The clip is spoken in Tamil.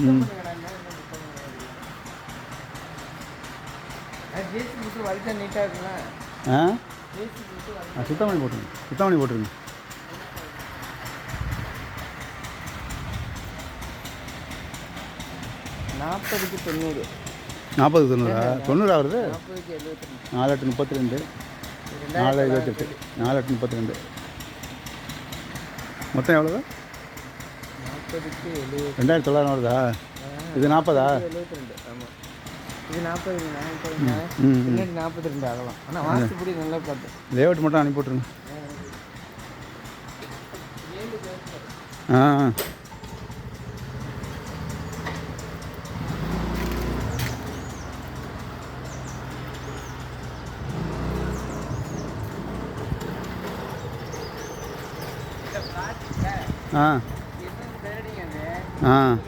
ம் ஆ சுத்தம் பண்ணி போட்டுருங்க, சுத்தம் பண்ணி போட்டுருங்க. நாற்பதுக்கு 90. 40க்கு 90 90 ஆகுது. 40க்கு 72. 4 8 32 4 28 4 8 32 மொத்தம் எவ்வளவு? 40க்கு 70. 2900 வருதா? இது 40ஆ? 72. ஆமாம், இது 40. ம் பின்னாடி 42 ஆகலாம். ஆனால் வாஸ்துப்படி நல்லா பார்த்து லேஅவுட் மட்டும் அனுப்பி விட்ருங்க. ஆ ஆ ஆ